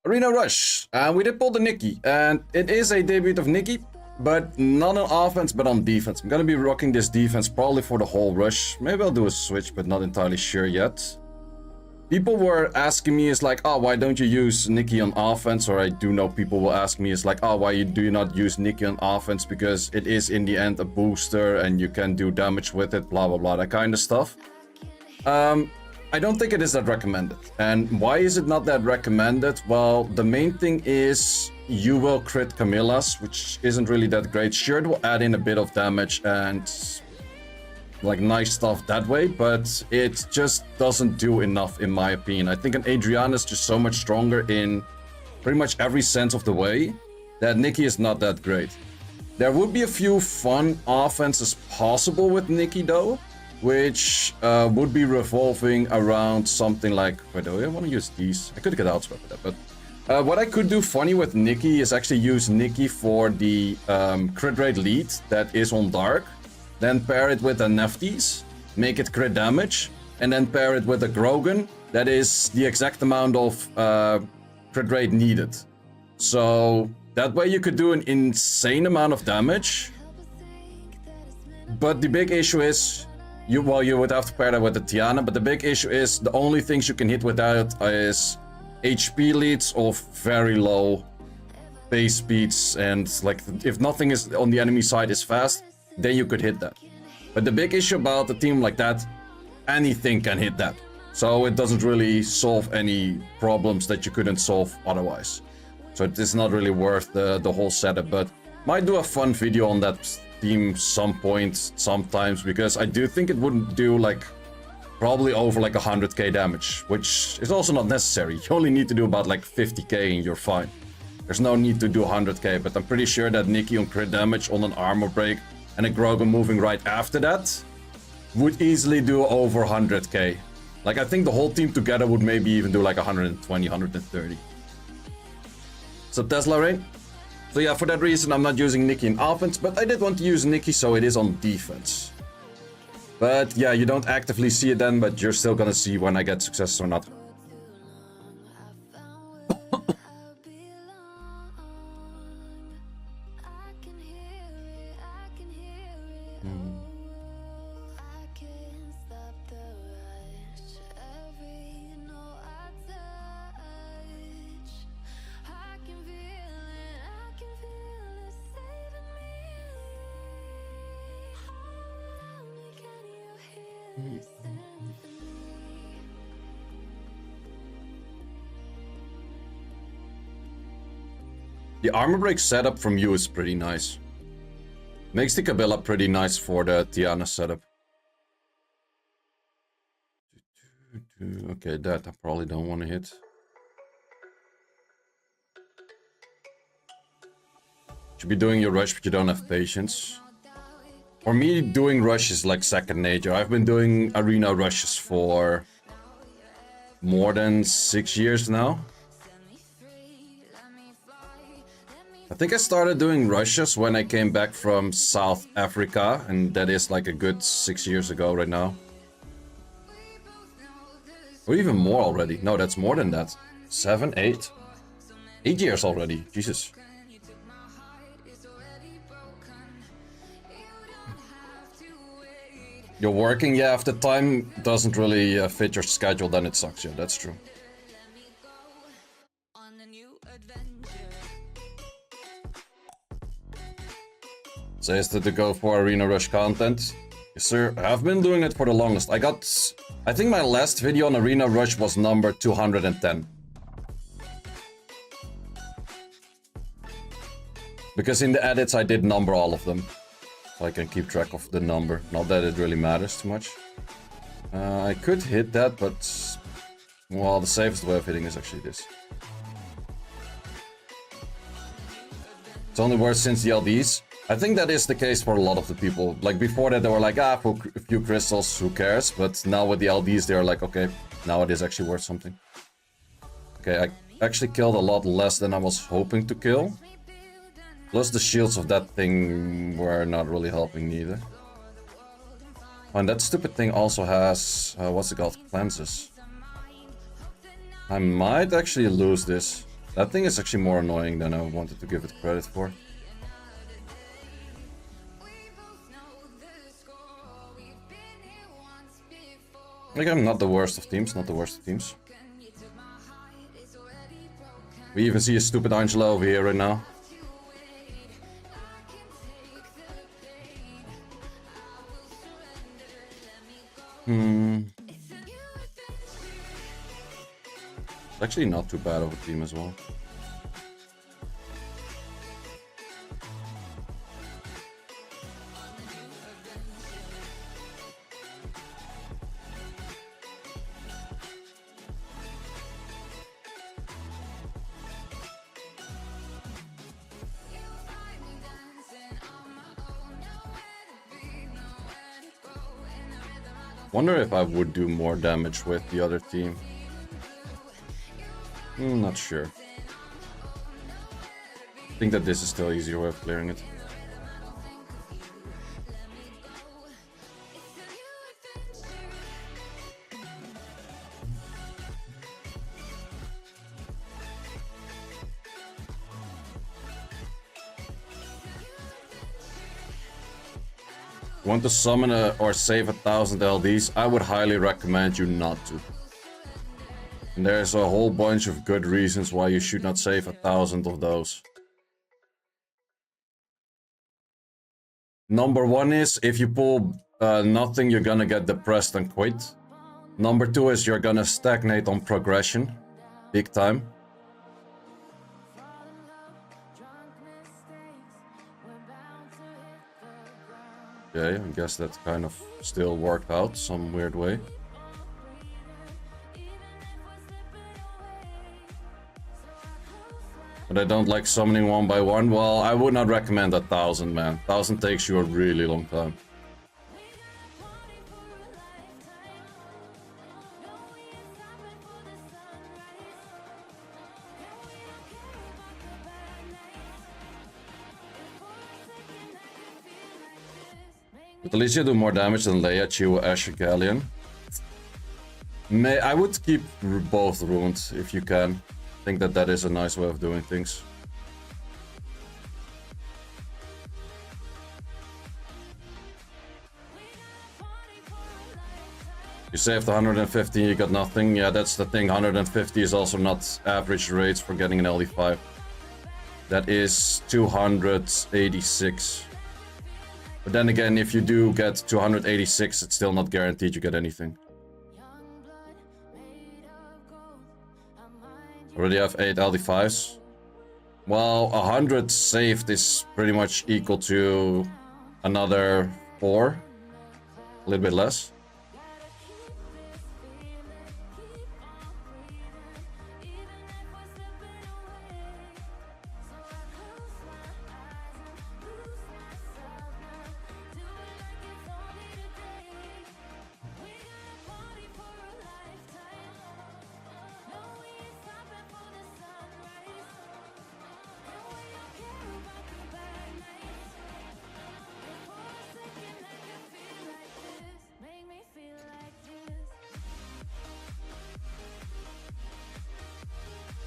Arena Rush. We did pull the Nikki, and it is a debut of Nikki, but not on offense, but on defense. I'm gonna be rocking this defense probably for the whole rush. Maybe I'll do a switch, but not entirely sure yet. People were asking me, it's like, oh, why don't you use Nikki on offense? Or I do know people will ask me, it's like, oh, why do you not use Nikki on offense? Because it is in the end a booster and you can do damage with it, blah, blah, blah, that kind of stuff. I don't think it is that recommended. And why is it not that recommended? Well, the main thing is you will crit Camillas, which isn't really that great. Sure, it will add in a bit of damage and like nice stuff that way, but it just doesn't do enough in my opinion. I think an Adriana is just so much stronger in pretty much every sense of the way that Nikki is not that great. There would be a few fun offenses possible with Nikki though, which would be revolving around something like, wait, do I want to use these? I could get outswap with that, but what I could do funny with Nikki is actually use Nikki for the crit rate lead that is on Dark, then pair it with a Nefties, make it crit damage, and then pair it with a Grogan that is the exact amount of crit rate needed. So that way you could do an insane amount of damage, but the big issue is you would have to pair that with the Tiana, but the big issue is the only things you can hit with that is HP leads of very low base speeds, and like if nothing is on the enemy side is fast, then you could hit that. But the big issue about a team like that, anything can hit that. So it doesn't really solve any problems that you couldn't solve otherwise. So it is not really worth the whole setup, but might do a fun video on that team some point, sometimes, because I do think it wouldn't do like probably over like 100k damage, which is also not necessary. You only need to do about like 50k and you're fine. There's no need to do 100k, but I'm pretty sure that Nikki on crit damage on an armor break and a Grogan moving right after that would easily do over 100k. Like I think the whole team together would maybe even do like 120, 130. So Tesla Rain? So yeah, for that reason I'm not using Nikki in offense, but I did want to use Nikki so it is on defense. But yeah, you don't actively see it then, but you're still gonna see when I get success or not. The armor break setup from you is pretty nice. Makes the Kabila pretty nice for the Tiana setup. Okay, that I probably don't want to hit. Should be doing your rush, but you don't have patience. For me, doing rush is like second nature. I've been doing arena rushes for more than 6 years now. I think I started doing rushes when I came back from South Africa, and that is like a good 6 years ago right now. Or even more already. No, that's more than that. 7, 8. 8 years already. Jesus. You're working, yeah, if the time doesn't really fit your schedule, then it sucks, yeah, that's true. Says that to go for Arena Rush content. Yes, sir, I've been doing it for the longest. I think my last video on Arena Rush was number 210. Because in the edits I did number all of them. So I can keep track of the number. Not that it really matters too much. I could hit that, but... well, the safest way of hitting is actually this. It's only worse since the LDs. I think that is the case for a lot of the people. Like before that they were like, ah, for a few crystals, who cares? But now with the LDs they're like, okay, now it is actually worth something. Okay, I actually killed a lot less than I was hoping to kill. Plus the shields of that thing were not really helping neither. And that stupid thing also has, what's it called, cleanses. I might actually lose this. That thing is actually more annoying than I wanted to give it credit for. Like, I'm not the worst of teams, not the worst of teams. We even see a stupid Angela over here right now. It's actually not too bad of a team as well. Wonder if I would do more damage with the other team. Not sure. I think that this is still an easier way of clearing it. Want to summon or save 1,000 LDs? I would highly recommend you not to. And there's a whole bunch of good reasons why you should not save 1,000 of those. Number one is, if you pull nothing, you're gonna get depressed and quit. Number two is you're gonna stagnate on progression. Big time. Okay, I guess that kind of still worked out some weird way. But I don't like summoning one by one. Well, I would not recommend 1,000, man. 1,000 takes you a really long time. But at least you do more damage than Leia, Chiwa, Asher, Galleon. I would keep both runes if you can. I think that that is a nice way of doing things. You saved 150, you got nothing. Yeah, that's the thing. 150 is also not average rates for getting an LD5. That is 286. But then again, if you do get 286, it's still not guaranteed you get anything. Already have 8 LD5s. Well, 100 saved is pretty much equal to another 4. A little bit less.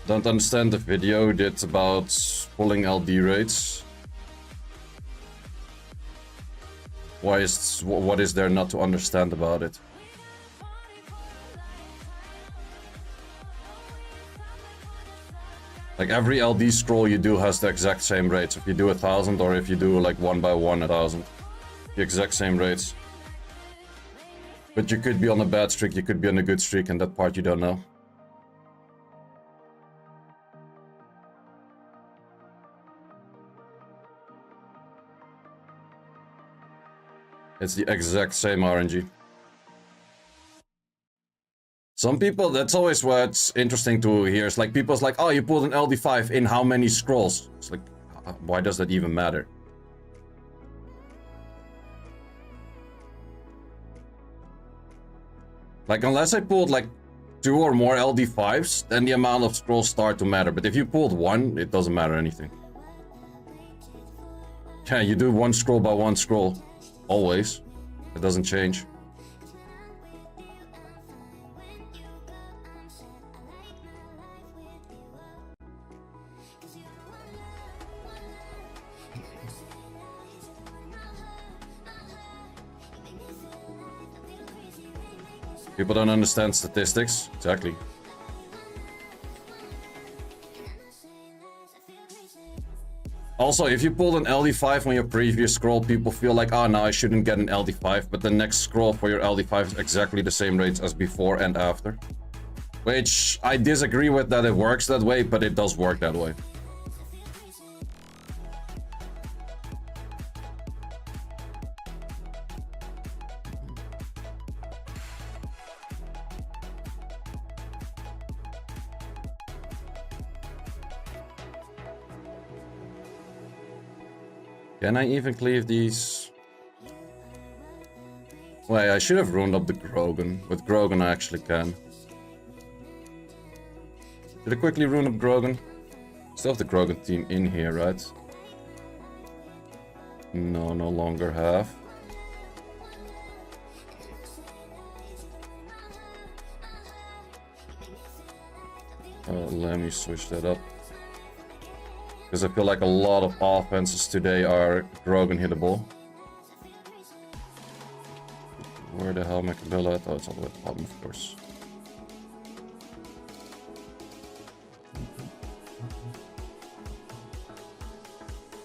Don't understand the video we did about pulling LD rates. What is there not to understand about it? Like every LD scroll you do has the exact same rates. If you do 1,000 or if you do like 1 by 1 1,000, the exact same rates. But you could be on a bad streak, you could be on a good streak, and that part you don't know. It's the exact same RNG. Some people, that's always what's interesting to hear. It's like people's like, oh, you pulled an LD5 in how many scrolls? It's like, why does that even matter? Like, unless I pulled like 2 or more LD5s, then the amount of scrolls start to matter. But if you pulled 1, it doesn't matter anything. Yeah, you do 1 scroll by 1 scroll. Always. It doesn't change. People don't understand statistics. Exactly. Also, if you pulled an LD5 on your previous scroll, people feel like, oh, now I shouldn't get an LD5, but the next scroll for your LD5 is exactly the same rates as before and after. Which, I disagree with that it works that way, but it does work that way. Can I even cleave these? Wait, I should have ruined up the Grogan. With Grogan I actually can. Did I quickly ruin up Grogan? Still have the Grogan team in here, right? No, no longer have. Let me switch that up. Because I feel like a lot of offenses today are Grogan hittable. Where the hell am I Cabela at? Oh, it's all the way at the bottom, of course.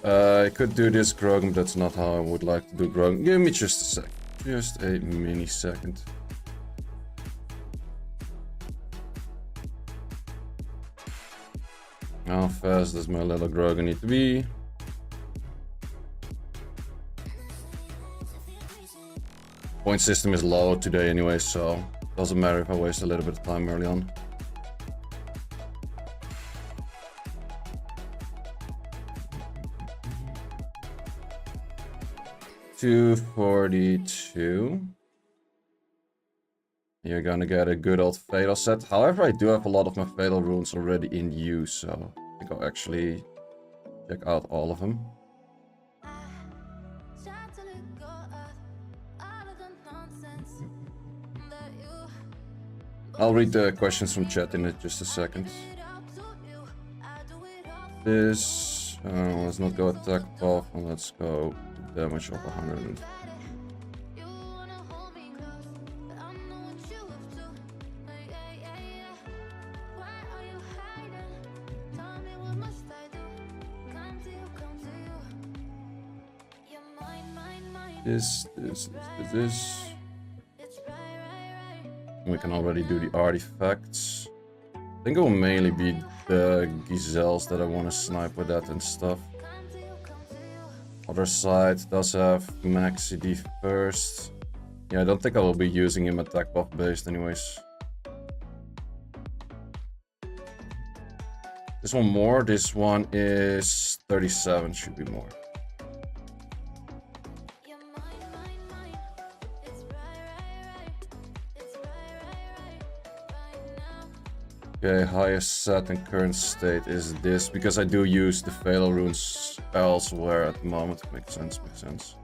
I could do this Grogan, but that's not how I would like to do Grogan. Give me just a sec. Just a mini second. How fast does my little Grogan need to be? Point system is low today anyway, so doesn't matter if I waste a little bit of time early on. $242. You're gonna get a good old fatal set. However, I do have a lot of my fatal runes already in use, so I think I'll actually check out all of them. I'll read the questions from chat in just a second. This, let's not go attack off, and let's go damage of 100. This. We can already do the artifacts. I think it will mainly be the gazelles that I want to snipe with that and stuff. Other side does have max CD first. Yeah, I don't think I will be using him attack buff based anyways. This one more, this one is 37, should be more. Okay, highest set and current state is this, because I do use the fatal runes elsewhere at the moment. Makes sense, makes sense.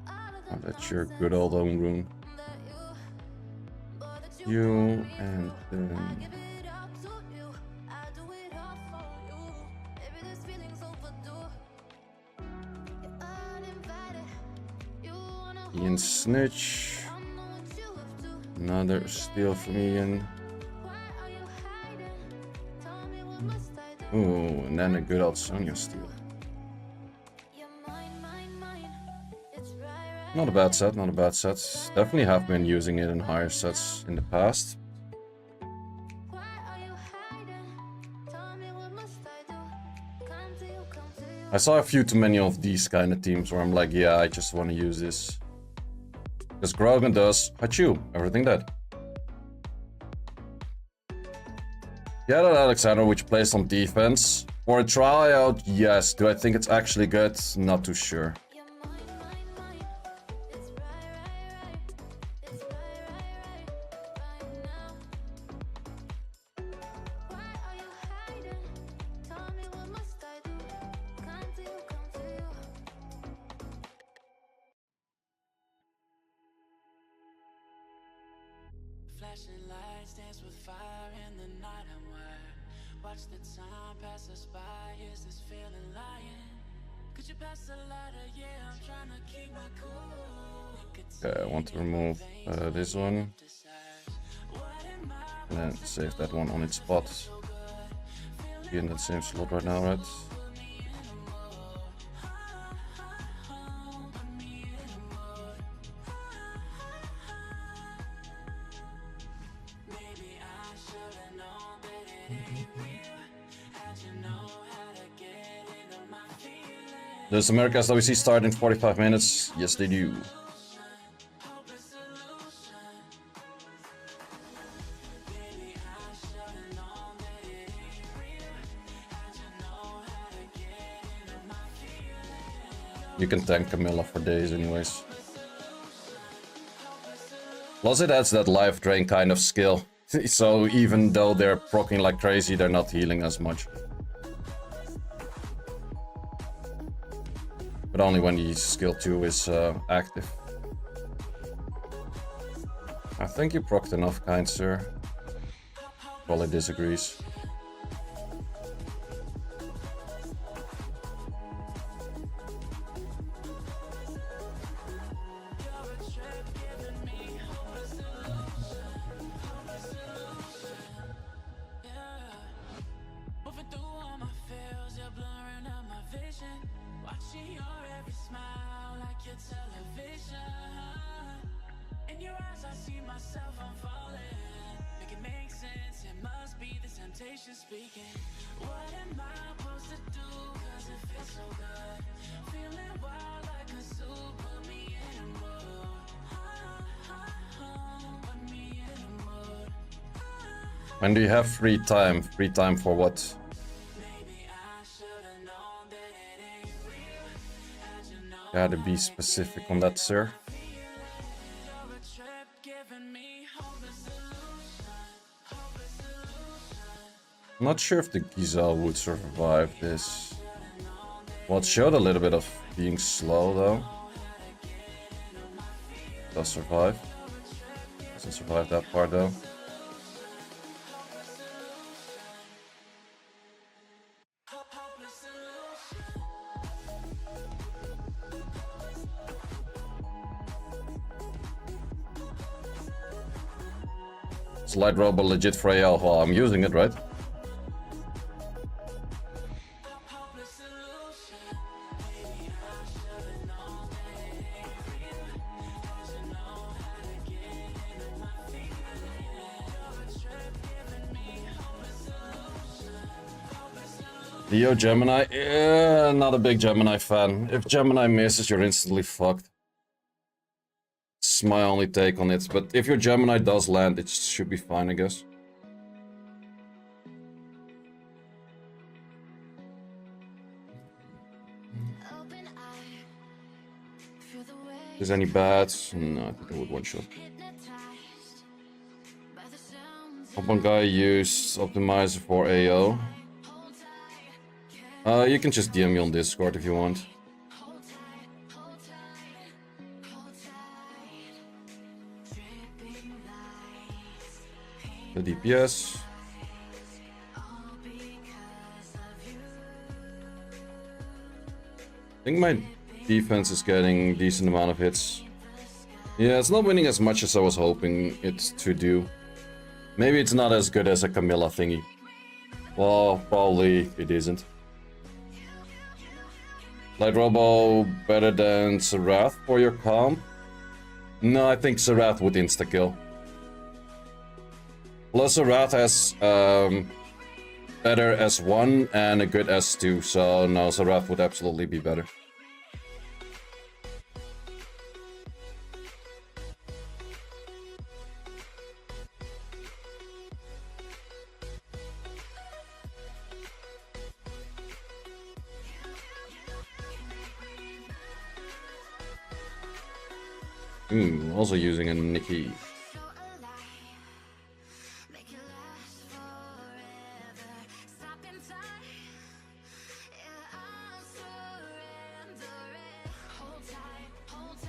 Oh, that's your good old own rune. You and then... Ian Snitch. Another steal from Ian. Ooh, and then a good old Sonya steal. Not a bad set, not a bad set. Definitely have been using it in higher sets in the past. I saw a few too many of these kind of teams where I'm like, yeah, I just want to use this. Because Grogan does Hachu, everything dead. Yeah, that Alexander, which plays on defense. For a tryout, yes. Do I think it's actually good? Not too sure. Flashing lights dance with fire in the night I'm wired. Watch the time pass us by, is this feeling lying? Could you pass the lighter? Yeah, I'm trying to keep my cool. Okay, I want to remove this one. And then save that one on its spot. Be in that same slot right now, right? Does America's WC start in 45 minutes? Yes, they do. You can tank Camilla for days anyways. Plus it adds that life drain kind of skill. So even though they're proccing like crazy, they're not healing as much. But only when the skill 2 is active. I think you procced enough, kind sir. Probably disagrees. When do you have free time? Free time for what? Gotta be specific on that, sir. I'm not sure if the Gizelle would survive this. Well, it showed a little bit of being slow, though. Does survive. Doesn't survive that part, though. Slide robo legit for AL. Well, I'm using it, right? Leo Gemini? Yeah, not a big Gemini fan. If Gemini misses, you're instantly fucked. It's my only take on it, but if your Gemini does land, it should be fine, I guess. Is any bats? No, I think I would one shot. One guy used optimizer for AO. You can just DM me on Discord if you want. The DPS. I think my defense is getting a decent amount of hits. Yeah, it's not winning as much as I was hoping it to do. Maybe it's not as good as a Camilla thingy. Well, probably it isn't. Light Robo better than Serath for your comp? No, I think Serath would insta-kill. Plus Serath has better S1 and a good S2, so no, Serath would absolutely be better. Also using a Nikki.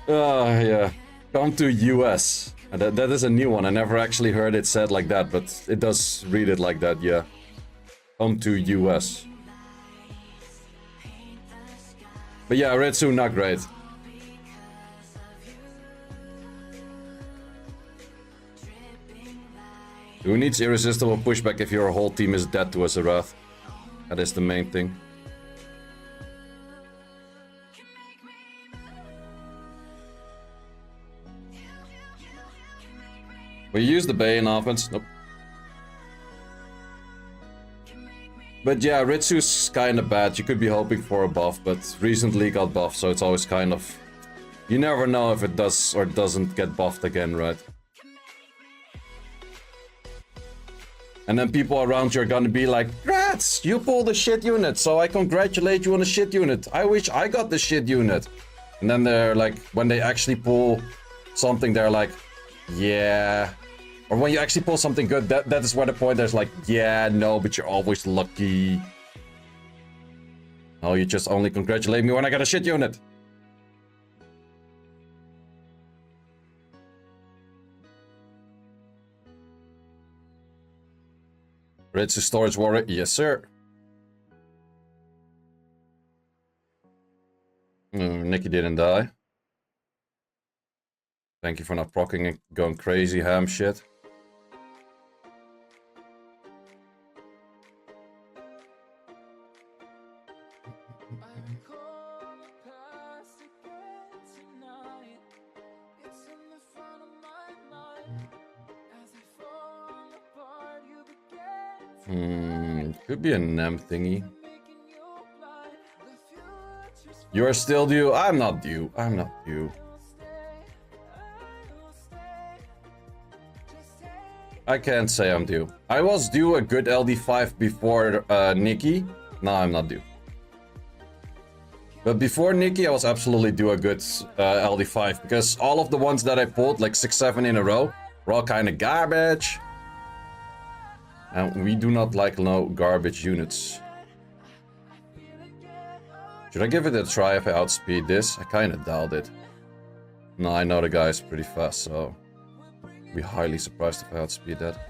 Yeah. Come to US. That is a new one. I never actually heard it said like that, but it does read it like that, yeah. Come to US. But yeah, Retsu not great. Who needs irresistible pushback if your whole team is dead to a Zerath? That is the main thing. We use the Bay in offense. Nope. But yeah, Ritsu's kinda bad. You could be hoping for a buff, but recently got buffed, so it's always kind of... You never know if it does or doesn't get buffed again, right? And then people around you are gonna be like, Rats, you pulled a shit unit, so I congratulate you on a shit unit. I wish I got the shit unit. And then they're like, when they actually pull something, they're like, yeah. Or when you actually pull something good, that is where the point there's like, yeah, no, but you're always lucky. Oh, you just only congratulate me when I got a shit unit. Ritsu storage warrior, yes sir. Nikki didn't die. Thank you for not proccing and going crazy ham shit. Could be a Nem thingy. You're still due? I'm not due. I'm not due. I can't say I'm due. I was due a good LD5 before Nikki. No, I'm not due. But before Nikki, I was absolutely due a good LD5. Because all of the ones that I pulled, like 6-7 in a row, were all kind of garbage. And we do not like no garbage units. Should I give it a try if I outspeed this? I kind of doubt it. No, I know the guy is pretty fast, so... I'd be highly surprised if I outspeed that.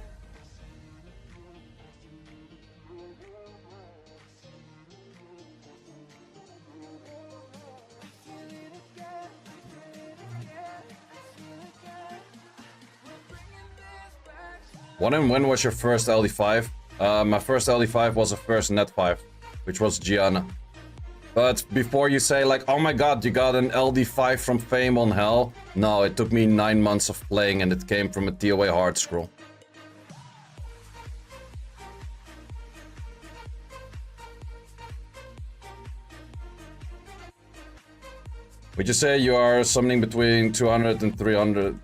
When was your first LD5? My first LD5 was a first net 5, which was Gianna. But before you say like, oh my god, you got an LD5 from Fame on Hell. No, it took me 9 months of playing and it came from a TOA hard scroll. Would you say you are summoning between 200 and 300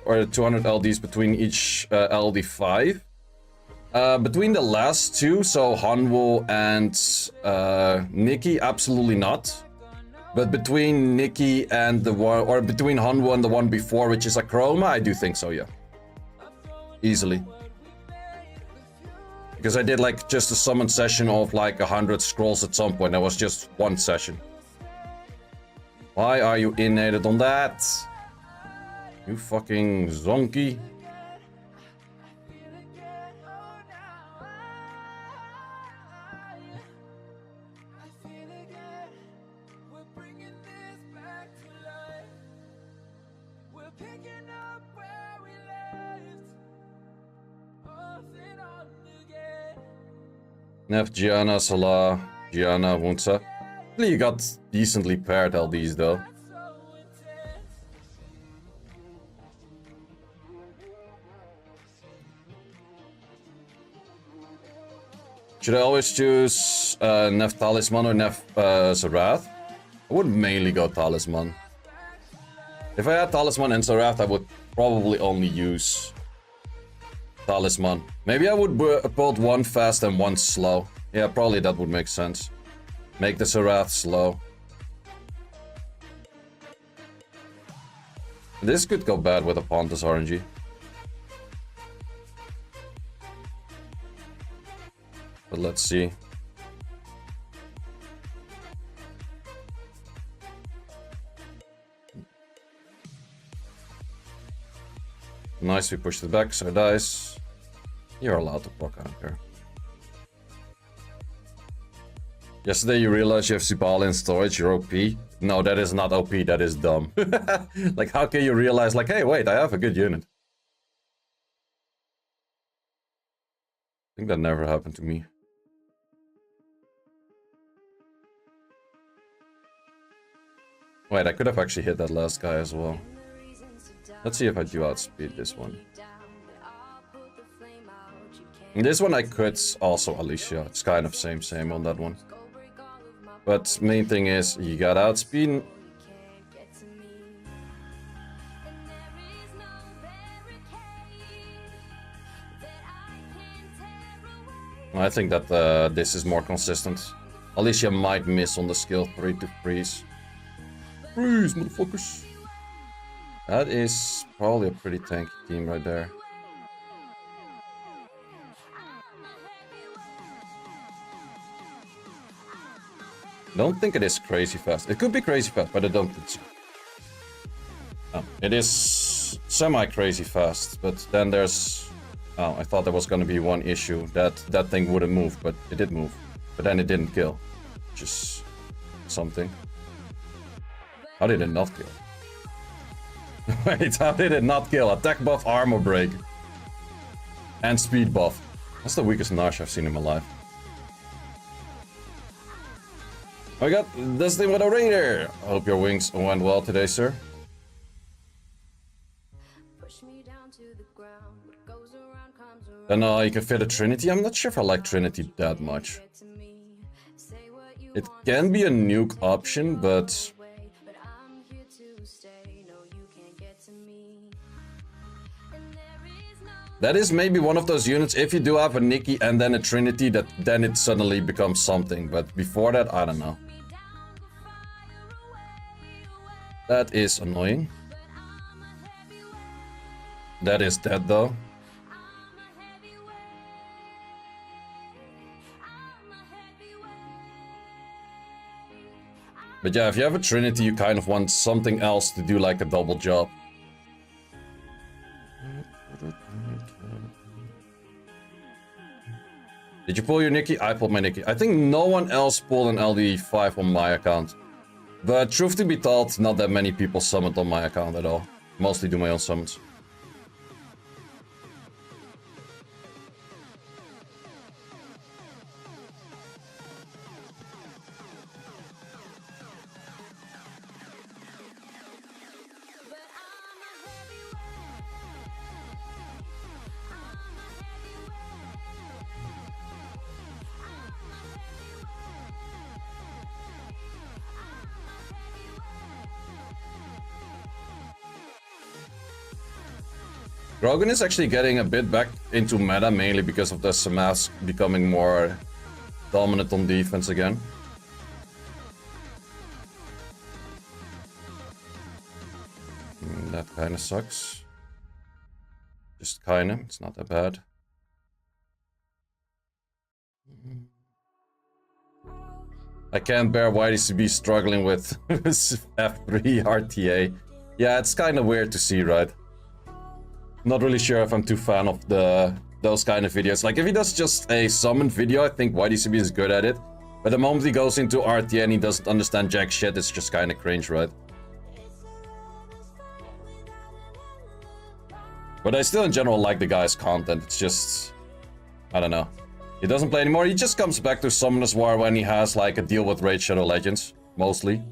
or 200 LDs between each LD5? Between the last two, so Hanwoo and Nikki, absolutely not. But between Nikki and the one, or between Hanwoo and the one before, which is a Chroma, I do think so, yeah. Easily. Because I did like just a summon session of like 100 scrolls at some point. That was just one session. Why are you innated on that? You fucking zonky. Nef, Gianna, Salah, Gianna, Wunsa. You got decently paired LDs though. Should I always choose Nef Talisman or Nef Zerath? I would mainly go Talisman. If I had Talisman and Zerath, I would probably only use Talisman. Maybe I would build one fast and one slow. Yeah, probably that would make sense. Make the Zerath slow. This could go bad with a Pontus RNG. But let's see. Nice, we pushed it back, so dice. You're allowed to proc, I don't care. Yesterday you realized you have Sibala in storage, you're OP. No, that is not OP, that is dumb. Like, how can you realize, like, hey, wait, I have a good unit. think that never happened to me. Wait, I could have actually hit that last guy as well. Let's see if I do outspeed this one. And this one I could also Alicia. It's kind of same on that one. But main thing is you got outspeed. I think that this is more consistent. Alicia might miss on the skill 3 to freeze. Freeze, motherfuckers. That is probably a pretty tanky team right there. Don't think it is crazy fast. It could be crazy fast, but I don't think so. Oh, it is semi-crazy fast, but then there's... Oh, I thought there was gonna be one issue, that that thing wouldn't move, but it did move. But then it didn't kill, which is something. How did it not kill? Wait, how did it not kill? Attack buff, armor break. And speed buff. That's the weakest Nash I've seen in my life. I got this thing with a raider. I hope your wings went well today, sir. And you can fit a Trinity. I'm not sure if I like Trinity that much. It can be a nuke option, but... That is maybe one of those units, if you do have a Nikki and then a Trinity, that then it suddenly becomes something. But before that, I don't know. That is annoying. That is dead though. But yeah, if you have a Trinity, you kind of want something else to do like a double job. Did you pull your Nikki? I pulled my Nikki. I think no one else pulled an LD5 on my account. But truth to be told, not that many people summoned on my account at all. Mostly do my own summons. Grogan is actually getting a bit back into meta, mainly because of the Samask becoming more dominant on defense again. That kind of sucks. Just kinda, it's not that bad. I can't bear Whitey to be struggling with F3 RTA. Yeah, it's kind of weird to see, right? Not really sure if I'm too fan of those kind of videos. Like, if he does just a summon video, I think YDCB is good at it. But the moment he goes into RT and he doesn't understand jack shit, it's just kind of cringe, right? But I still in general like the guy's content. It's just... I don't know. He doesn't play anymore. He just comes back to Summoners War when he has like a deal with Raid Shadow Legends. Mostly.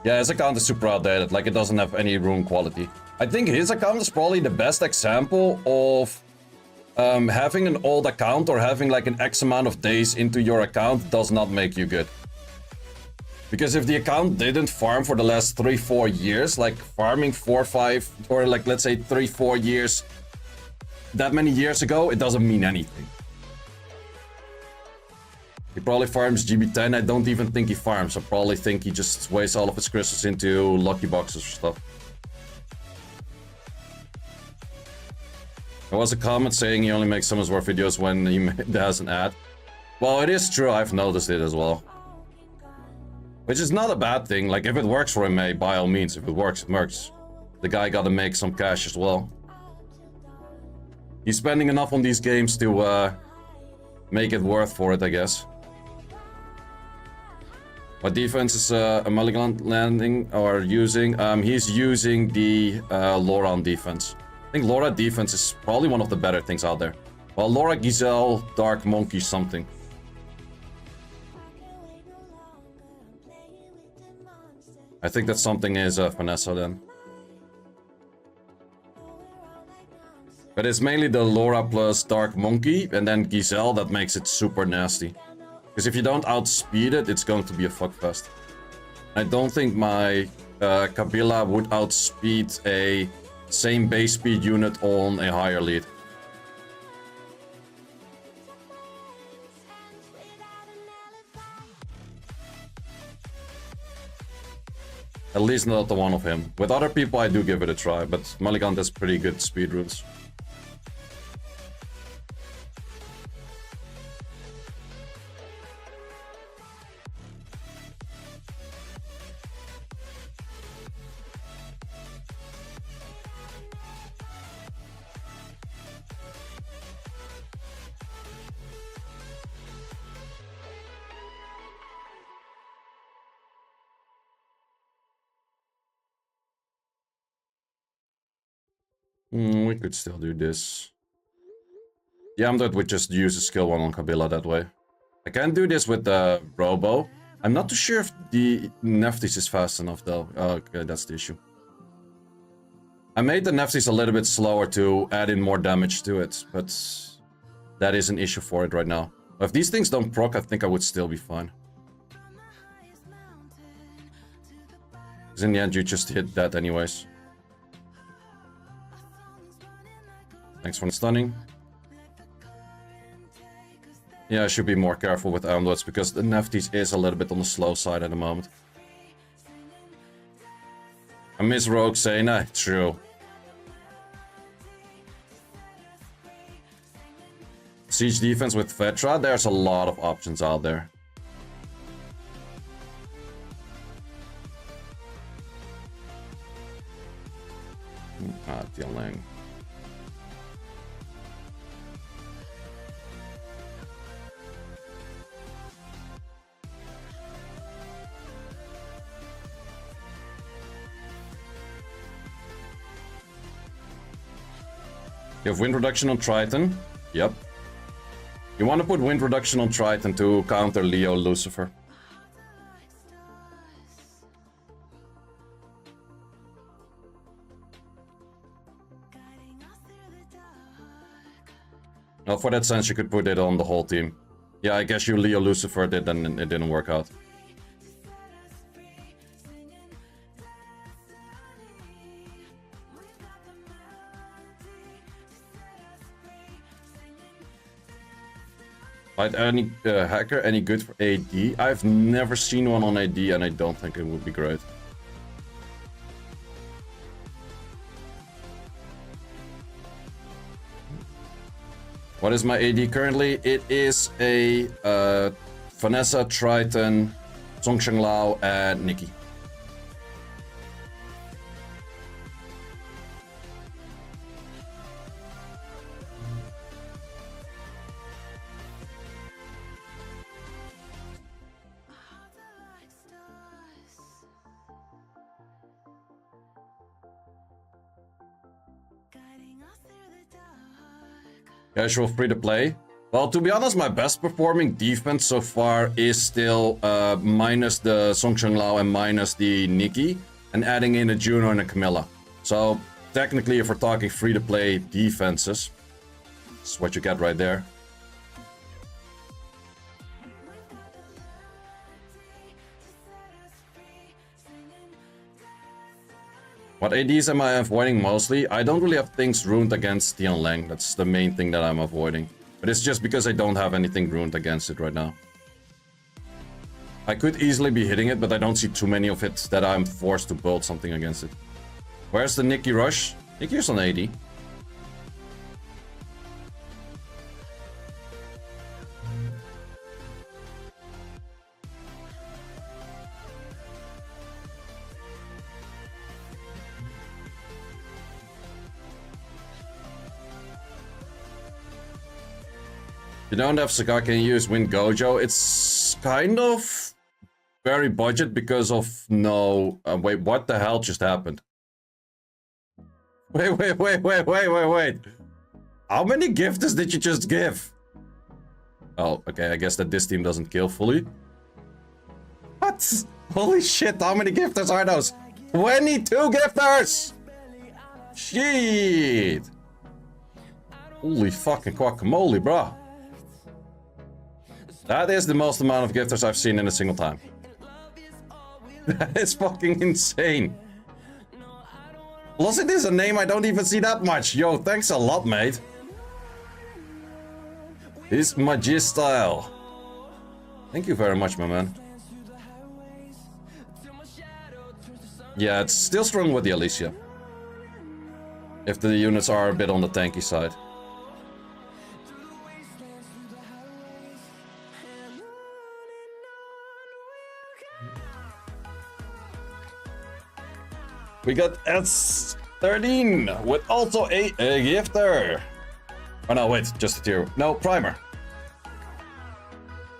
Yeah, his account is super outdated, like it doesn't have any rune quality. I think his account is probably the best example of having an old account or having like an X amount of days into your account does not make you good. Because if the account didn't farm for the last 3-4 years, like farming 4-5 or like let's say 3-4 years that many years ago, it doesn't mean anything. He probably farms GB10. I don't even think he farms. I probably think he just wastes all of his crystals into lucky boxes or stuff. There was a comment saying he only makes Summons War videos when he has an ad. Well, it is true. I've noticed it as well. Which is not a bad thing. Like, if it works for him, by all means. If it works, it works. The guy gotta make some cash as well. He's spending enough on these games to make it worth for it, I guess. What defense is a mulligan landing or using? He's using the Laura on defense. I think Laura defense is probably one of the better things out there. Well, Laura, Giselle, Dark Monkey, something. I think that something is Vanessa then. But it's mainly the Laura plus Dark Monkey and then Giselle that makes it super nasty. Because if you don't outspeed it, it's going to be a fuckfest. I don't think my Kabila would outspeed a same base speed unit on a higher lead. At least not the one of him. With other people I do give it a try, but Mulligan has pretty good speed rules. We could still do this. Yeah, I'm that would just use a skill 1 on Kabila that way. I can do this with the Robo. I'm not too sure if the Neftis is fast enough though. Okay, that's the issue. I made the Neftis a little bit slower to add in more damage to it, but that is an issue for it right now. If these things don't proc, I think I would still be fine. Because in the end, you just hit that anyways. Thanks for stunning. Yeah, I should be more careful with amulets because the Neftis is a little bit on the slow side at the moment. I miss Rogue saying, nah, true. Siege defense with Vetra, there's a lot of options out there. Tianlang. You have wind reduction on Triton. Yep. You want to put wind reduction on Triton to counter Leo Lucifer. Well, for that sense, you could put it on the whole team. Yeah, I guess you Leo Lucifer did, and it didn't work out. Right, any hacker, any good for AD? I've never seen one on AD, and I don't think it would be great. What is my AD currently? It is a Vanessa, Triton, Zhongsheng Lao, and Nikki. Casual free to play. Well, to be honest, my best performing defense so far is still minus the Zhongsheng Lao and minus the Nikki, and adding in a Juno and a Camilla. So technically, if we're talking free to play defenses, this is what you get right there. What ADs am I avoiding mostly? I don't really have things ruined against Tianlang. That's the main thing that I'm avoiding. But it's just because I don't have anything ruined against it right now. I could easily be hitting it, but I don't see too many of it that I'm forced to build something against it. Where's the Nikki rush? Nikki is on AD. You don't have Saga, can you use Win Gojo? It's kind of very budget because of no... wait, what the hell just happened? Wait. How many gifters did you just give? Oh, okay, I guess that this team doesn't kill fully. What? Holy shit, how many gifters are those? 22 gifters! Shit! Holy fucking guacamole, bro. That is the most amount of gifters I've seen in a single time. That is fucking insane. Plus it is a name I don't even see that much. Yo, thanks a lot, mate. This Magi style. Thank you very much, my man. Yeah, it's still strong with the Alicia. If the units are a bit on the tanky side. We got S13 with also a gifter. Oh no, wait, just a tier. No, primer.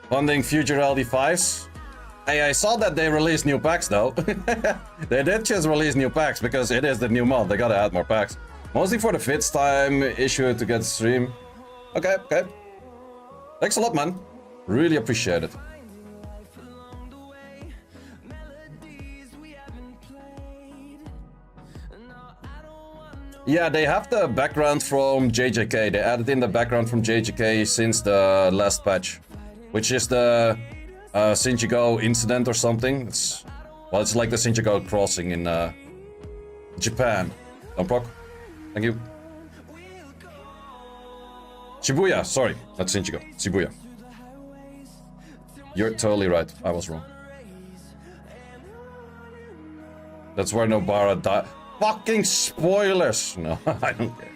Funding future LD5s. Hey, I saw that they released new packs though. They did just release new packs because it is the new mod. They gotta add more packs. Mostly for the fits time issue to get stream. Okay. Thanks a lot, man. Really appreciate it. Yeah, they have the background from JJK. They added in the background from JJK since the last patch. Which is the Seiishizo incident or something. It's like the Seiishizo crossing in Japan. Don't proc. Thank you. Shibuya, sorry. Not Seiishizo. Shibuya. You're totally right. I was wrong. That's where Nobara died. Fucking spoilers! No, I don't care.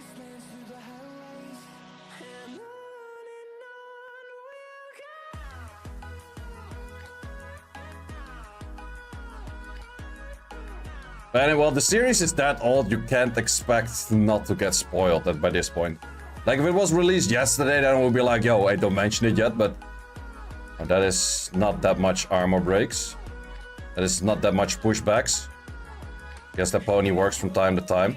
And well, the series is that old, you can't expect not to get spoiled by this point. Like, if it was released yesterday, then we'll be like, yo, I don't mention it yet, but... that is not that much armor breaks. That is not that much pushbacks. Guess that pony works from time to time.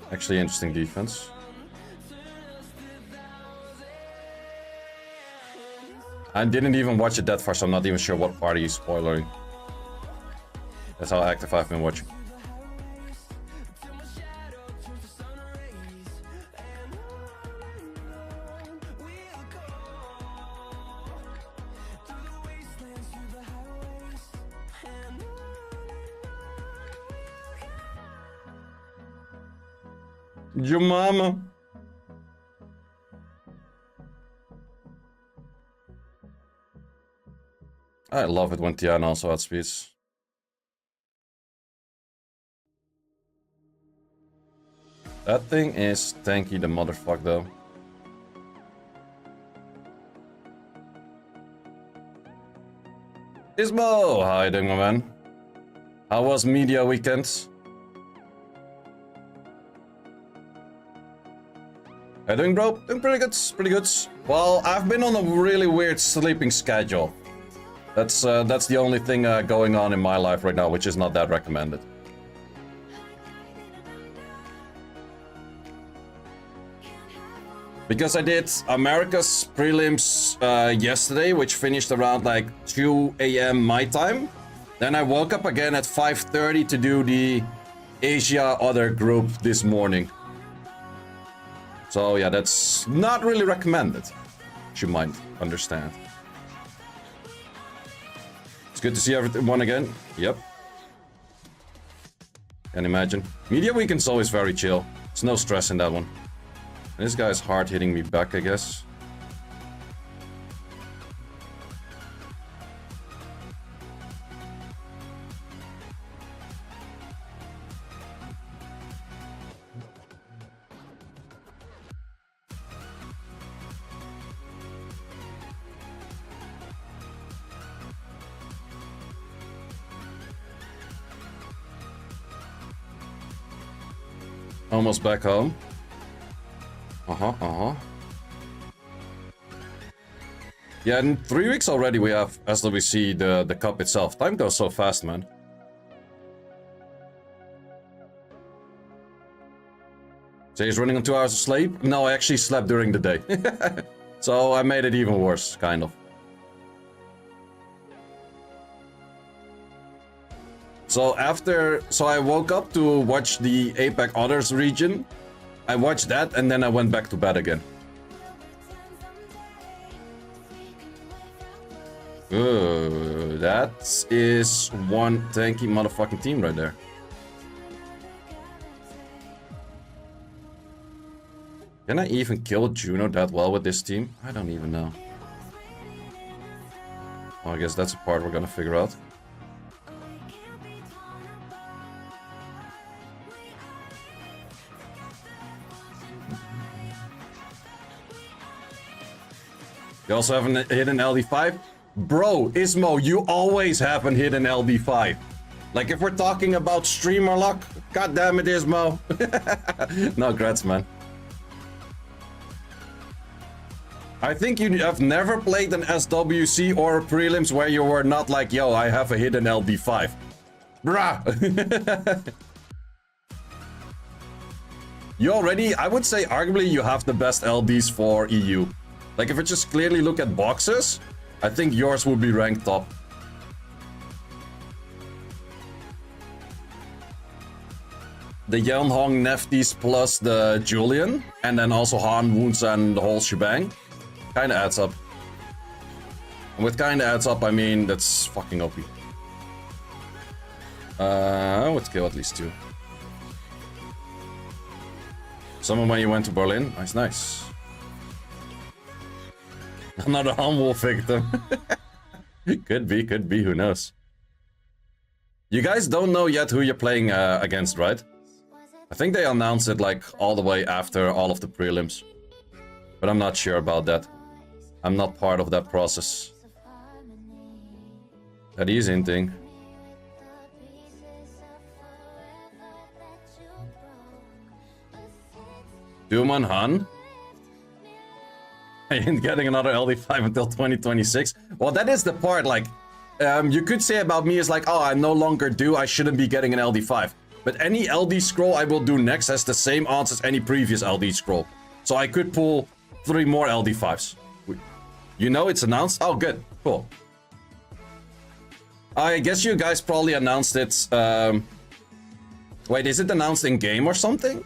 Actually, interesting defense. I didn't even watch it that far, so I'm not even sure what party he's spoiling. That's how active I've been watching. Your mama. I love it when Tiana also outspeeds. That thing is tanky the motherfucker though. Ismo! How you doing, my man? How was media weekend? How you doing, bro? Doing pretty good, Well, I've been on a really weird sleeping schedule. That's the only thing going on in my life right now, which is not that recommended. Because I did America's prelims yesterday, which finished around like 2 AM my time. Then I woke up again at 5:30 to do the Asia other group this morning. So yeah, that's not really recommended. You might understand. It's good to see everyone again. Yep. Can imagine. Media weekend's always very chill. There's no stress in that one. This guy's hard hitting me back, I guess. Almost back home. Yeah, in 3 weeks already we have SWC, the cup itself. Time goes so fast, man. So he's running on 2 hours of sleep? No, I actually slept during the day. So I made it even worse, kind of. So I woke up to watch the APAC Others region. I watched that and then I went back to bed again. That is one tanky motherfucking team right there. Can I even kill Juno that well with this team? I don't even know. Well, I guess that's a part we're gonna figure out. You also have a hidden LD5? Bro, Ismo, you always have a hidden LD5. Like, if we're talking about streamer luck, god damn it, Ismo. No, grats, man. I think you have never played an SWC or prelims where you were not like, yo, I have a hidden LD5. Bruh. You already, I would say, arguably, you have the best LDs for EU. Like, if I just clearly look at boxes, I think yours would be ranked top. The Yeon Hong Nefties plus the Julian, and then also Han Wounds and the whole shebang, kinda adds up. And with kinda adds up, I mean, that's fucking OP. Let's kill at least 2. Someone when you went to Berlin? Nice, nice. Another humble victim. Could be, who knows. You guys don't know yet who you're playing against, right? I think they announced it like all the way after all of the prelims. But I'm not sure about that. I'm not part of that process. That is hinting. Duman Han? I ain't getting another LD5 until 2026. Well, that is the part, like, you could say about me is like, oh, I no longer do, I shouldn't be getting an LD5. But any LD scroll I will do next has the same odds as any previous LD scroll. So I could pull 3 more LD5s. You know it's announced? Oh, good. Cool. I guess you guys probably announced it, wait, is it announced in-game or something?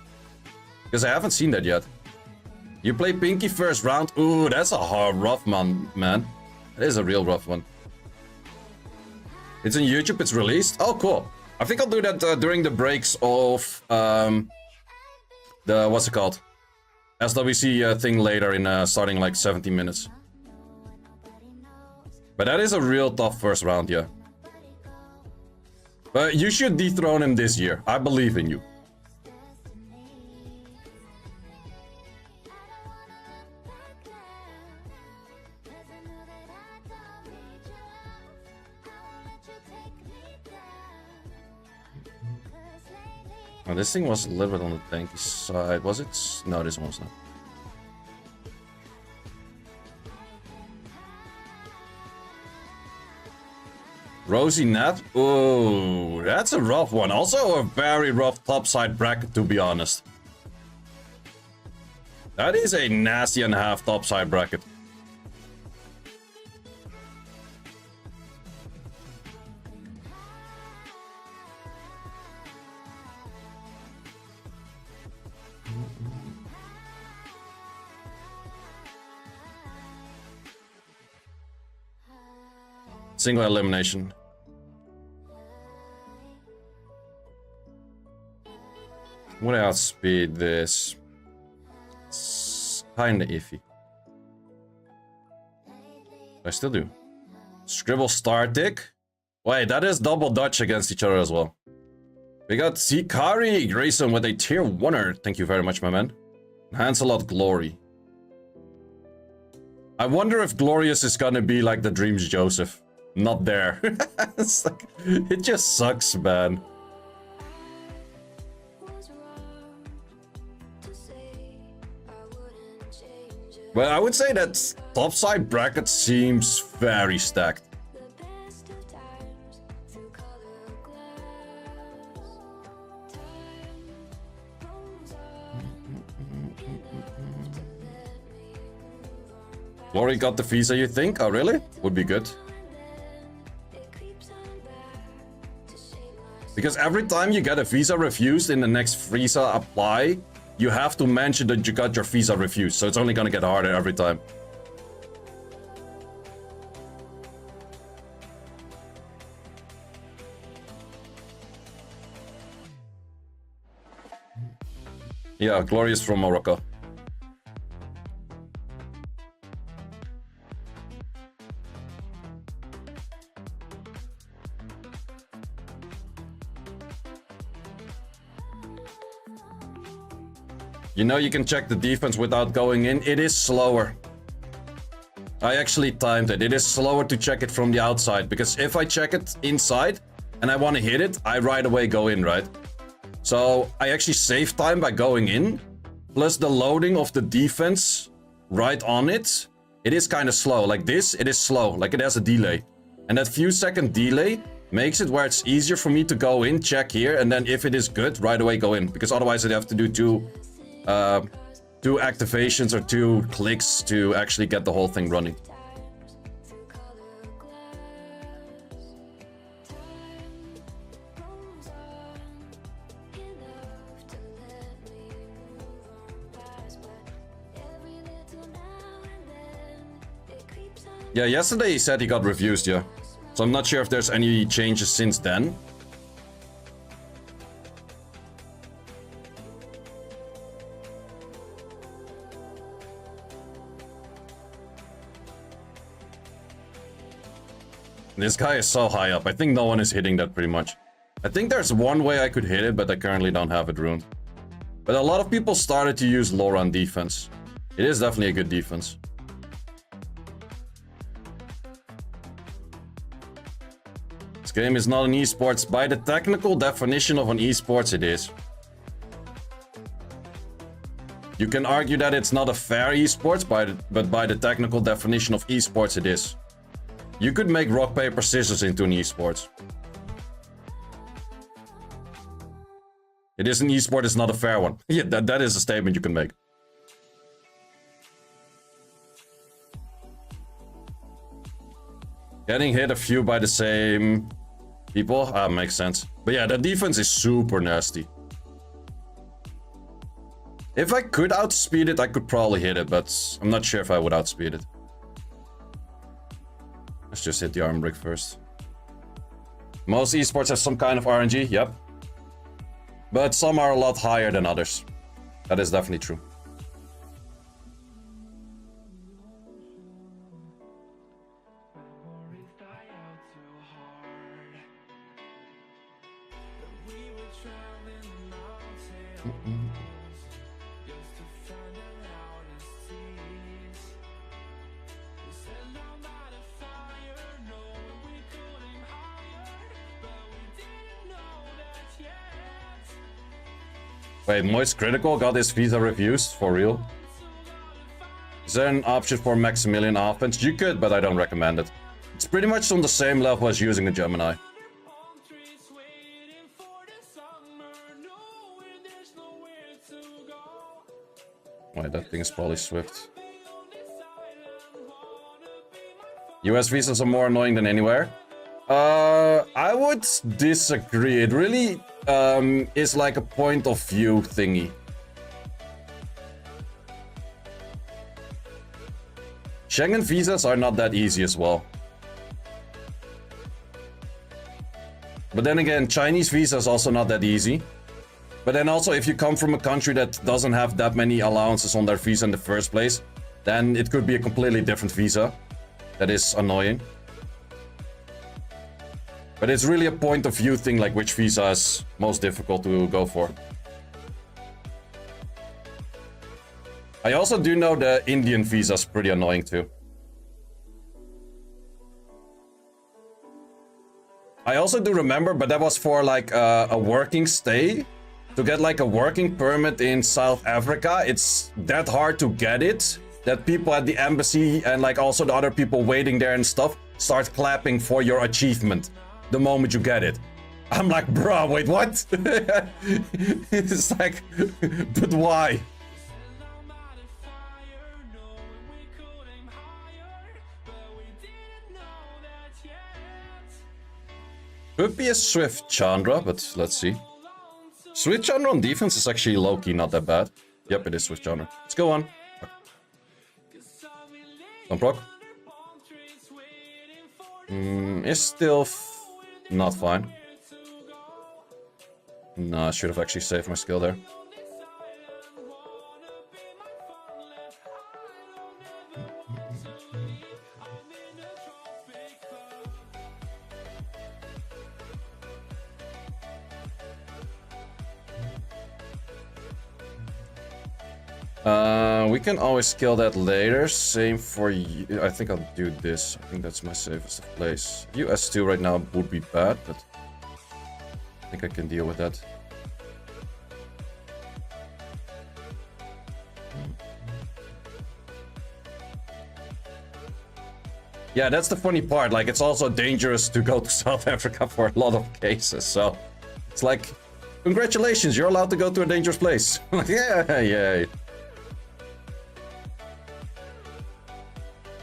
Because I haven't seen that yet. You play Pinky first round? Ooh, that's a hard, rough one, man. That is a real rough one. It's on YouTube, it's released? Oh, cool. I think I'll do that during the breaks of the, what's it called? SWC thing later in starting like 17 minutes. But that is a real tough first round, yeah. But you should dethrone him this year. I believe in you. Oh, this thing was a little bit on the tanky side, was it? No, this one was not. Rosie Nat? Oh, that's a rough one. Also a very rough topside bracket, to be honest. That is a nasty and a half topside bracket. Single elimination. Would I outspeed this? It's kinda iffy. I still do. Scribble star tick? Wait, that is double Dutch against each other as well. We got Sikari Grayson with a tier 1er. Thank you very much, my man. Hanselot Glory. I wonder if Glorious is gonna be like the Dreams Joseph. Not there. It's like, it just sucks, man. But I would say that topside bracket seems very stacked. Glory got the visa, you think? Oh, really? Would be good. Because every time you get a visa refused in the next visa apply, you have to mention that you got your visa refused. So it's only gonna get harder every time. Yeah, Glory is from Morocco. You know you can check the defense without going in. It is slower. I actually timed it. It is slower to check it from the outside. Because if I check it inside and I want to hit it, I right away go in, right? So I actually save time by going in. Plus the loading of the defense right on it. It is kind of slow. Like this, it is slow. Like it has a delay. And that few second delay makes it where it's easier for me to go in, check here. And then if it is good, right away go in. Because otherwise I'd have to do two activations or 2 clicks to actually get the whole thing running. Yeah, yesterday he said he got refused, yeah. So I'm not sure if there's any changes since then. This guy is so high up. I think no one is hitting that pretty much. I think there's one way I could hit it, but I currently don't have it ruined. But a lot of people started to use Laura on defense. It is definitely a good defense. This game is not an esports. By the technical definition of an esports, it is. You can argue that it's not a fair esports, but by the technical definition of esports, it is. You could make rock, paper, scissors into an esports. It is an esport, it's not a fair one. Yeah, that is a statement you can make. Getting hit a few by the same people? Makes sense. But yeah, the defense is super nasty. If I could outspeed it, I could probably hit it, but I'm not sure if I would outspeed it. Let's just hit the arm brick first. Most esports have some kind of RNG, yep. But some are a lot higher than others. That is definitely true. Wait, Moist Critical got his visa refused? For real? Is there an option for Maximilian offense? You could, but I don't recommend it. It's pretty much on the same level as using a Gemini. Wait, that thing is probably Swift. US visas are more annoying than anywhere. I would disagree. It really is like a point of view thingy. Schengen visas are not that easy as well. But then again, Chinese visa is also not that easy. But then also, if you come from a country that doesn't have that many allowances on their visa in the first place, then it could be a completely different visa. That is annoying. But it's really a point of view thing, like which visa is most difficult to go for. I also do know the Indian visa is pretty annoying too. I also do remember, but that was for like a working stay. To get like a working permit in South Africa, it's that hard to get it that people at the embassy and like also the other people waiting there and stuff start clapping for your achievement the moment you get it. I'm like, bro, wait, what? It's like, but why? Could be a Swift Chandra, but let's see. Swift Chandra on defense is actually low-key not that bad. Yep, it is Swift Chandra. Let's go on. Don't proc. Is still not fine. No, I should have actually saved my skill there. We can always kill that later. Same for you. I think I'll do this. I think that's my safest place. US2 right now would be bad, but I think I can deal with that. Yeah, that's the funny part. Like, it's also dangerous to go to South Africa for a lot of cases. So it's like, congratulations, you're allowed to go to a dangerous place. Like, yeah, yay.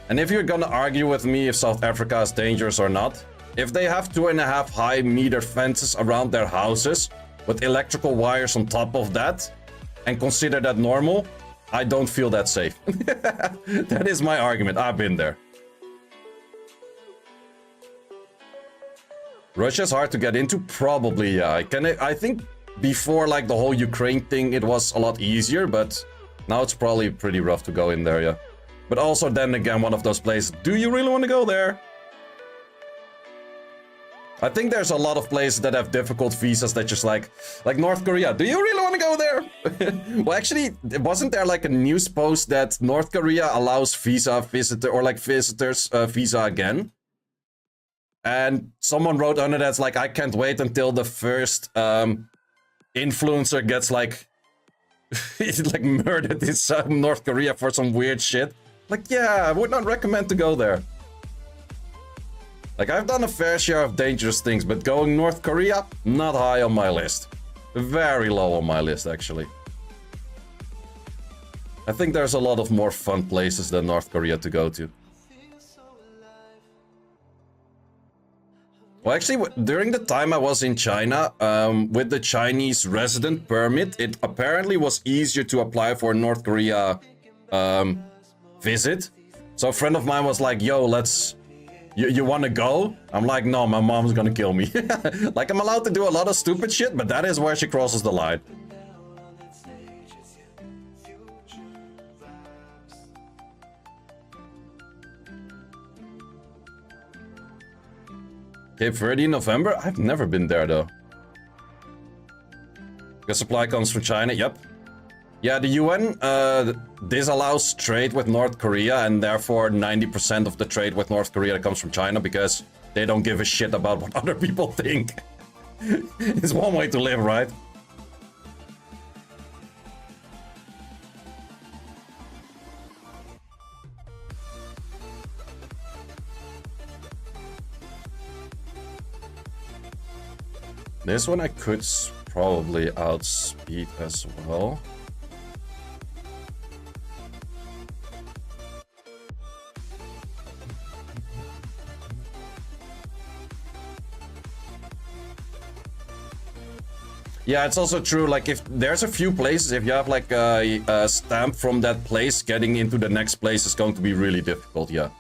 And if you're gonna argue with me if South Africa is dangerous or not, if they have 2.5 high meter fences around their houses with electrical wires on top of that and consider that normal, I don't feel that safe. That is my argument. I've been there. Russia's hard to get into? Probably, yeah. I think before like the whole Ukraine thing, it was a lot easier, but now it's probably pretty rough to go in there, yeah. But also then again, one of those places, do you really want to go there? I think there's a lot of places that have difficult visas that just like North Korea, do you really want to go there? Well, actually, wasn't there like a news post that North Korea allows visitors visa again? And someone wrote under that's like, I can't wait until the first influencer gets like like murdered in North Korea for some weird shit. Like, yeah, I would not recommend to go there. Like, I've done a fair share of dangerous things, but going North Korea, not high on my list. Very low on my list, actually. I think there's a lot of more fun places than North Korea to go to. Well, actually, during the time I was in China, with the Chinese resident permit, it apparently was easier to apply for North Korea visit. So a friend of mine was like, yo, you want to go? I'm like, no, my mom's gonna kill me. Like, I'm allowed to do a lot of stupid shit, but that is where she crosses the line. Cape Verde in November? I've never been there though. The supply comes from China, yep. Yeah, the UN disallows trade with North Korea, and therefore 90% of the trade with North Korea comes from China because they don't give a shit about what other people think. It's one way to live, right? This one I could probably outspeed as well. Yeah, it's also true, like, if there's a few places, if you have, like, a stamp from that place, getting into the next place is going to be really difficult, yeah.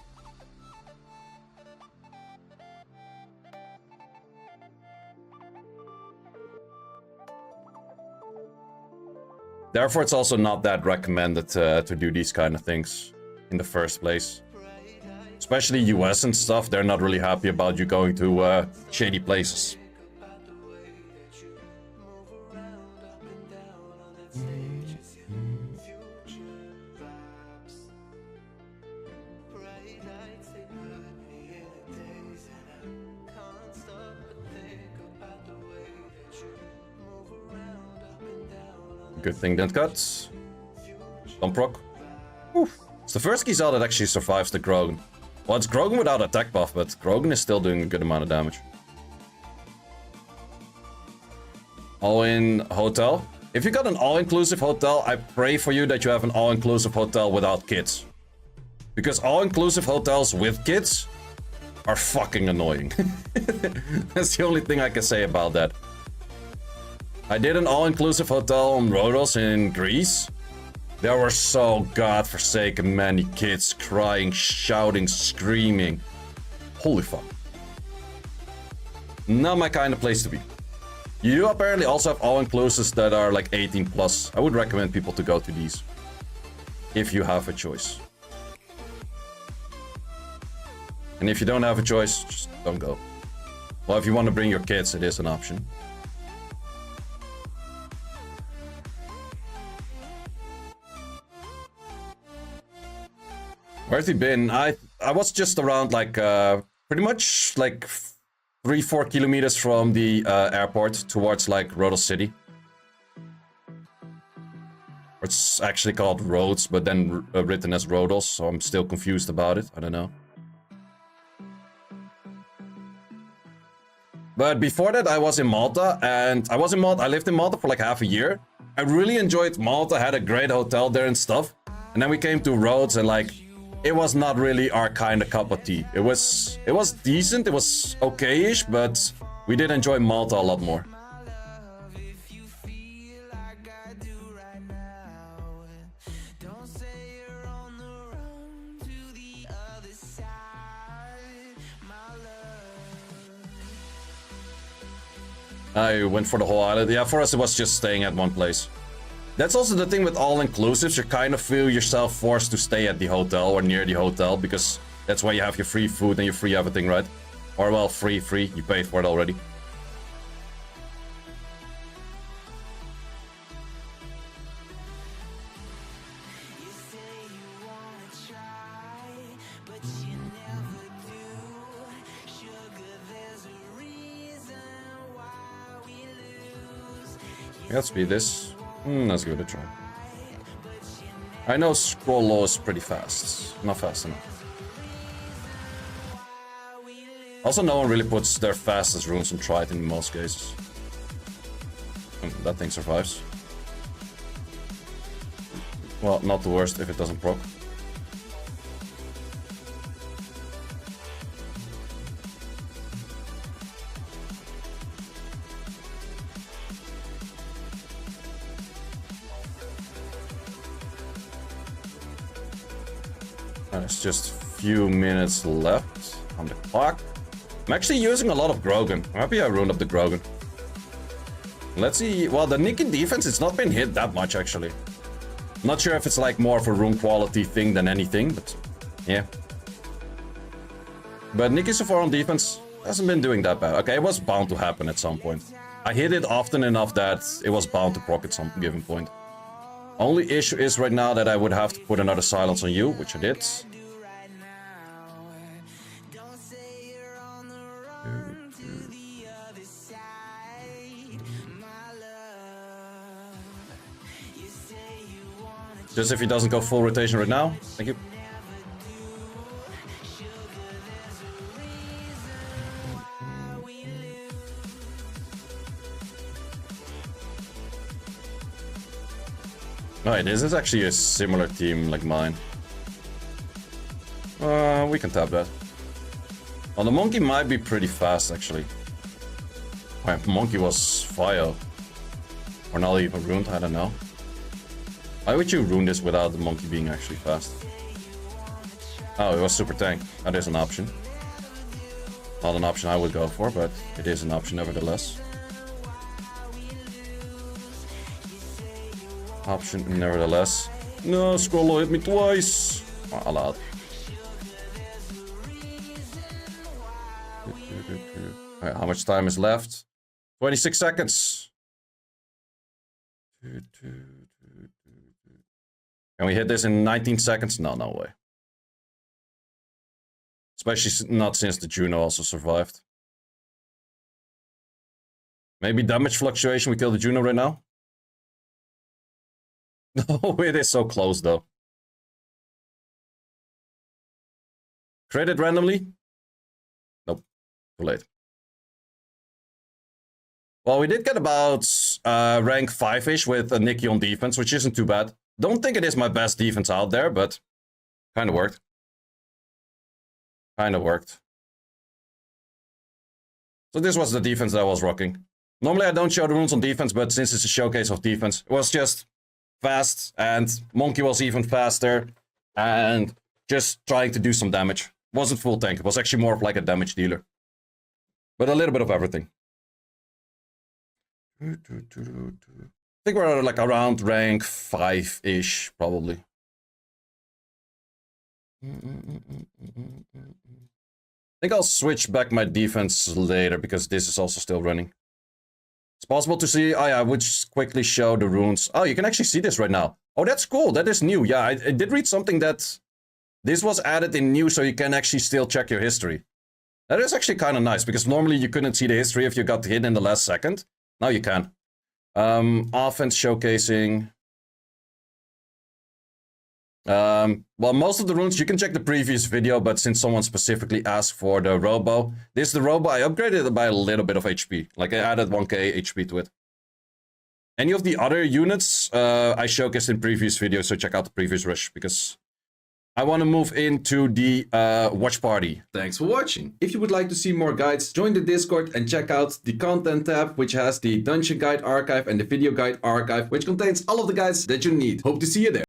Therefore, it's also not that recommended to do these kind of things in the first place. Especially US and stuff, they're not really happy about you going to shady places. Good thing that cuts. Don't proc. Oof. It's the first Giselle that actually survives the Grogan. Well, it's Grogan without attack buff, but Grogan is still doing a good amount of damage. All-in hotel. If you got an all-inclusive hotel, I pray for you that you have an all-inclusive hotel without kids. Because all-inclusive hotels with kids are fucking annoying. That's the only thing I can say about that. I did an all-inclusive hotel on Rhodos in Greece. There were so godforsaken many kids crying, shouting, screaming. Holy fuck. Not my kind of place to be. You apparently also have all-inclusives that are like 18 plus. I would recommend people to go to these. If you have a choice. And if you don't have a choice, just don't go. Well, if you want to bring your kids, it is an option. Where's he been? I was just around like pretty much like 3-4 kilometers from the airport towards like Rhodos City. It's actually called Rhodes, but then written as Rhodos, so I'm still confused about it. I don't know. But before that, I was in Malta, and I lived in Malta for like half a year. I really enjoyed Malta, had a great hotel there and stuff. And then we came to Rhodes, and like, it was not really our kind of cup of tea. It was decent, it was okay-ish, but we did enjoy Malta a lot more. I went for the whole island. Yeah, for us it was just staying at one place. That's also the thing with all-inclusives. You kind of feel yourself forced to stay at the hotel or near the hotel because that's why you have your free food and your free everything, right? Or well, free. You paid for it already. Let's speed this. Let's give it a try. I know scroll low is pretty fast. Not fast enough. Also, no one really puts their fastest runes on Triton in most cases. That thing survives. Well, not the worst if it doesn't proc. There's just a few minutes left on the clock. I'm actually using a lot of Grogan. I'm happy I ruined up the Grogan. Let's see. Well, the Nikki defense, it's not been hit that much, actually. Not sure if it's like more of a rune quality thing than anything, but yeah. But Nikki so far on defense hasn't been doing that bad. Okay, it was bound to happen at some point. I hit it often enough that it was bound to proc at some given point. Only issue is right now that I would have to put another silence on you, which I did. Just if he doesn't go full rotation right now. Thank you. Alright, this is actually a similar team like mine. We can tap that. Well, the monkey might be pretty fast, actually. My monkey was fire. Or not even ruined, I don't know. Why would you ruin this without the monkey being actually fast? Oh, it was super tank. That is an option. Not an option I would go for, but it is an option nevertheless. Option nevertheless. No, Scrollo hit me twice. Oh, allowed. Alright, how much time is left? 26 seconds. Can we hit this in 19 seconds? No, no way. Especially not since the Juno also survived. Maybe damage fluctuation, we kill the Juno right now? No, it is so close though. Crit it randomly? Nope. Too late. Well, we did get about rank 5-ish with Nikki on defense, which isn't too bad. Don't think it is my best defense out there, but kind of worked. Kind of worked. So this was the defense that I was rocking. Normally I don't show the runes on defense, but since it's a showcase of defense, it was just fast, and Monkey was even faster, and just trying to do some damage. Wasn't full tank, it was actually more of like a damage dealer. But a little bit of everything. I think we're like around rank 5-ish, probably. I think I'll switch back my defense later, because this is also still running. It's possible to see. Oh yeah, I would just quickly show the runes. Oh, you can actually see this right now. Oh, that's cool. That is new. Yeah, I did read something that this was added in new, so you can actually still check your history. That is actually kind of nice, because normally you couldn't see the history if you got hit in the last second. Now you can. Offense showcasing. Well, most of the runes, you can check the previous video, but since someone specifically asked for the Robo, this is the Robo. I upgraded it by a little bit of HP. Like, I added 1k HP to it. Any of the other units, I showcased in previous videos, so check out the previous rush, because I want to move into the watch party. Thanks for watching. If you would like to see more guides, join the Discord and check out the content tab, which has the dungeon guide archive and the video guide archive, which contains all of the guides that you need. Hope to see you there.